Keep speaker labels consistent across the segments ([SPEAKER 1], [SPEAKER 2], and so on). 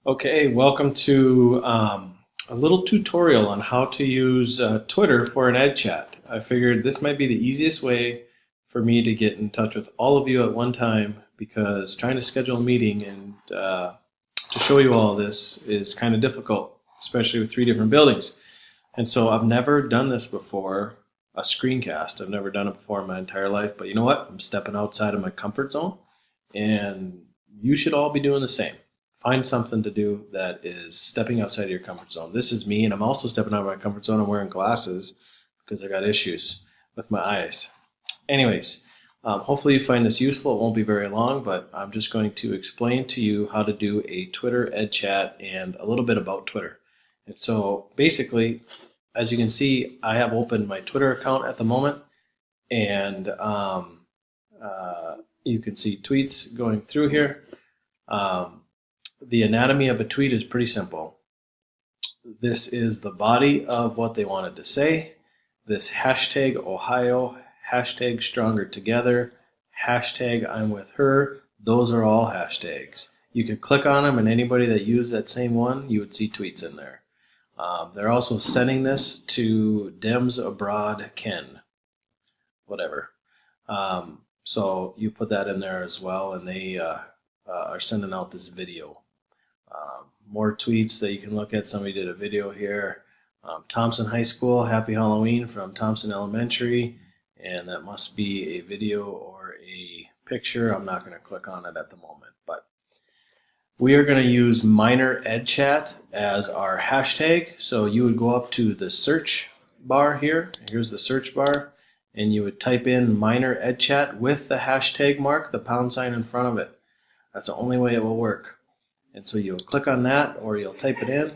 [SPEAKER 1] Okay, welcome to a little tutorial on how to use Twitter for an Edchat. I figured this might be the easiest way for me to get in touch with all of you at one time because trying to schedule a meeting and to show you all this is kind of difficult, especially with three different buildings. And so I've never done this before, a screencast. I've never done it before in my entire life, but you know what? I'm stepping outside of my comfort zone, and you should all be doing the same. Find something to do that is stepping outside of your comfort zone. This is me, and I'm also stepping out of my comfort zone. I'm wearing glasses because I got issues with my eyes. Anyways, hopefully you find this useful. It won't be very long, but I'm just going to explain to you how to do a Twitter Edchat and a little bit about Twitter. And so basically, as you can see, I have opened my Twitter account at the moment, and you can see tweets going through here. The anatomy of a tweet is pretty simple. This is the body of what they wanted to say. This hashtag Ohio, hashtag stronger together, hashtag I'm with her. Those are all hashtags. You could click on them, and anybody that used that same one, you would see tweets in there. They're also sending this to Dems Abroad Ken, whatever. So you put that in there as well, and they are sending out this video. More tweets that you can look at. Somebody did a video here. Thompson High School, Happy Halloween from Thompson Elementary, and that must be a video or a picture. I'm not going to click on it at the moment, but we are going to use minor Edchat as our hashtag. So you would go up to the search bar here. Here's the search bar, and you would type in minor Edchat with the hashtag mark, the pound sign in front of it. That's the only way it will work. And so you'll click on that, or you'll type it in,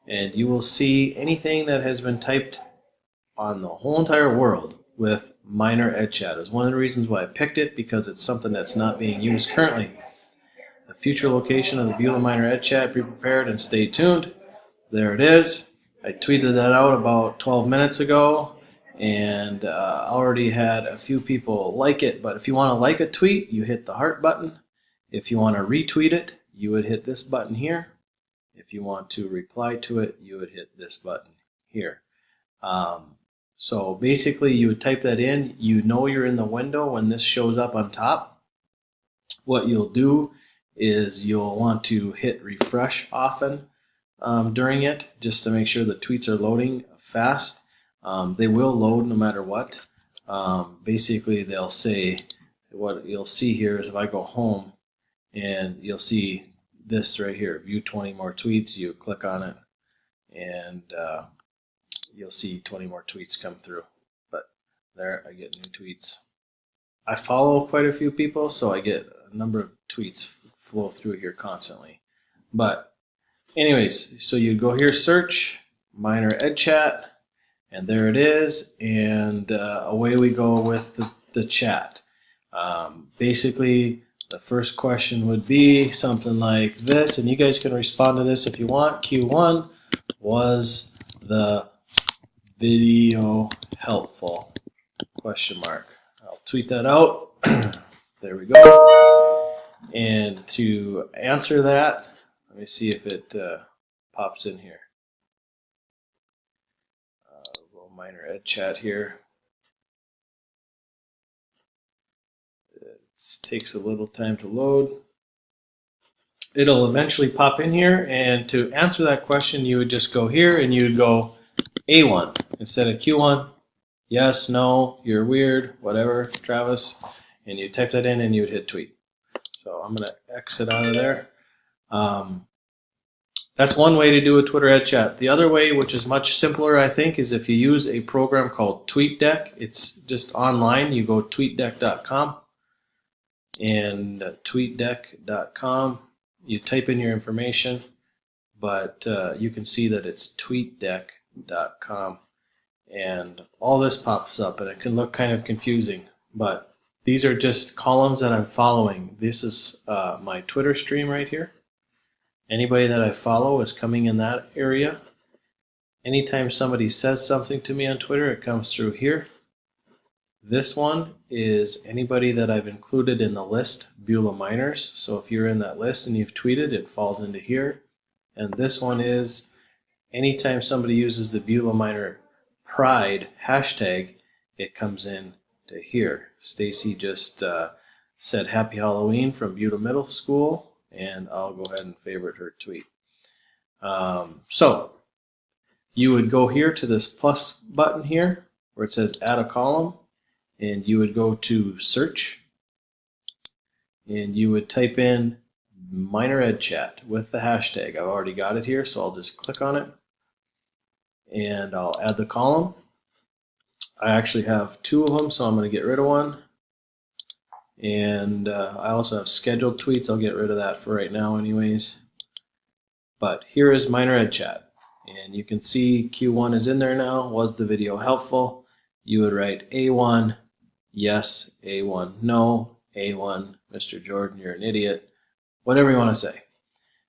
[SPEAKER 1] and you will see anything that has been typed on the whole entire world with minor Edchat. Is one of the reasons why I picked it, because it's something that's not being used currently. The future location of the Beulah Minor Edchat, be prepared and stay tuned. There it is. I tweeted that out about 12 minutes ago, and already had a few people like it. But if you want to like a tweet, you hit the heart button. If you want to retweet it, you would hit this button here. If you want to reply to it, you would hit this button here. So basically, you would type that in. You know you're in the window when this shows up on top. What you'll do is you'll want to hit refresh often during it, just to make sure the tweets are loading fast. They will load no matter what. Basically, they'll say, what you'll see here is if I go home, and you'll see this right here, view 20 more tweets. You click on it, and you'll see 20 more tweets come through. But there, I get new tweets. I follow quite a few people, so I get a number of tweets flow through here constantly. But anyways, so you go here, search minor Edchat, and there it is, and away we go with the chat. Basically, the first question would be something like this, and you guys can respond to this if you want. Q1, was the video helpful? Question mark. I'll tweet that out. There we go. And to answer that, let me see if it pops in here. A little minor Edchat here. It takes a little time to load. It'll eventually pop in here, and to answer that question, you would just go here and you would go A1 instead of Q1. Yes, no, you're weird, whatever, Travis. And you type that in and you would hit tweet. So I'm going to exit out of there. That's one way to do a Twitter Edchat. The other way, which is much simpler, I think, is if you use a program called TweetDeck. It's just online. You go tweetdeck.com. And tweetdeck.com, you type in your information, but you can see that it's tweetdeck.com, and all this pops up, and it can look kind of confusing, but these are just columns that I'm following. This is my Twitter stream right here. Anybody that I follow is coming in that area. Anytime somebody says something to me on Twitter, it comes through here. This one is anybody that I've included in the list, Beulah Miners. So if you're in that list and you've tweeted, it falls into here. And this one is anytime somebody uses the Beulah Minor Pride hashtag, it comes in to here. Stacy just said Happy Halloween from Beulah Middle School, and I'll go ahead and favorite her tweet. So you would go here to this plus button here where it says add a column, and you would go to search, and you would type in Minor Edchat with the hashtag. I've already got it here, so I'll just click on it, and I'll add the column. I actually have 2 of them, so I'm going to get rid of one. And I also have scheduled tweets. I'll get rid of that for right now anyways. But here is Minor Edchat. And you can see Q1 is in there now. Was the video helpful? You would write A1, yes, A1, no, A1, Mr. Jordan, you're an idiot. Whatever you want to say.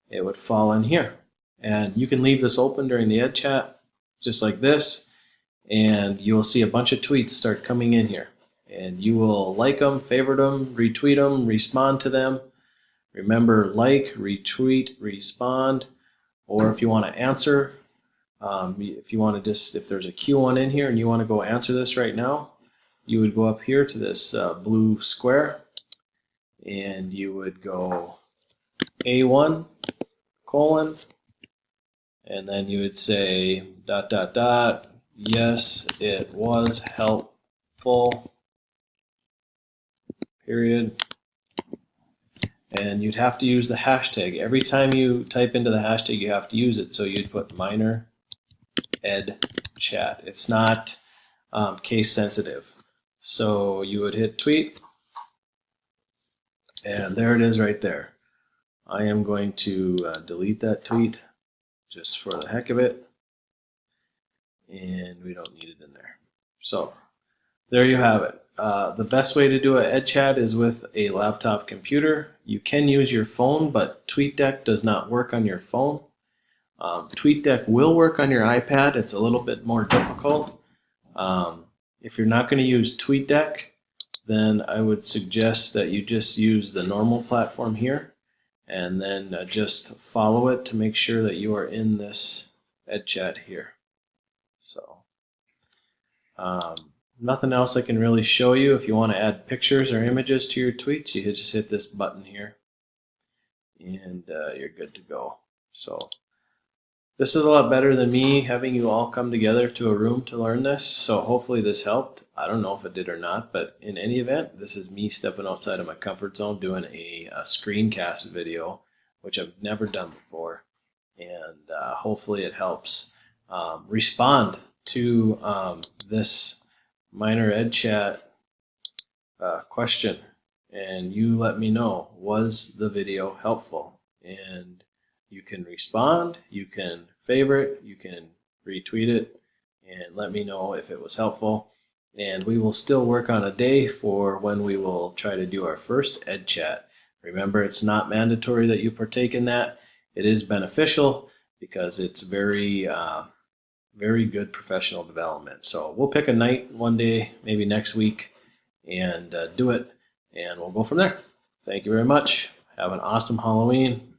[SPEAKER 1] It would fall in here. And you can leave this open during the Edchat, just like this. And you will see a bunch of tweets start coming in here. And you will like them, favorite them, retweet them, respond to them. Remember, like, retweet, respond. Or if you want to answer, if you want to just, if there's a Q1 in here and you want to go answer this right now, you would go up here to this blue square, and you would go A1, colon, and then you would say ... yes, it was helpful, period. And you'd have to use the hashtag. Every time you type into the hashtag, you have to use it. So you'd put Minor Edchat. It's not case sensitive. So you would hit tweet, and there it is right there. I am going to delete that tweet just for the heck of it, and we don't need it in there. So there you have it. The best way to do an Edchat is with a laptop computer. You can use your phone, but TweetDeck does not work on your phone. TweetDeck will work on your iPad. It's a little bit more difficult. If you're not going to use TweetDeck, then I would suggest that you just use the normal platform here, and then just follow it to make sure that you are in this Edchat here. So nothing else I can really show you. If you want to add pictures or images to your tweets, you just hit this button here, and you're good to go. So this is a lot better than me having you all come together to a room to learn this. So hopefully this helped. I don't know if it did or not, but in any event, this is me stepping outside of my comfort zone, doing a screencast video, which I've never done before, and hopefully it helps. Respond to this Minor Edchat question, and you let me know, was the video helpful? And you can respond, you can favorite, you can retweet it, and let me know if it was helpful. And we will still work on a day for when we will try to do our first Edchat. Remember, it's not mandatory that you partake in that. It is beneficial because it's very good professional development. So we'll pick a night one day, maybe next week, and do it, and we'll go from there. Thank you very much. Have an awesome Halloween.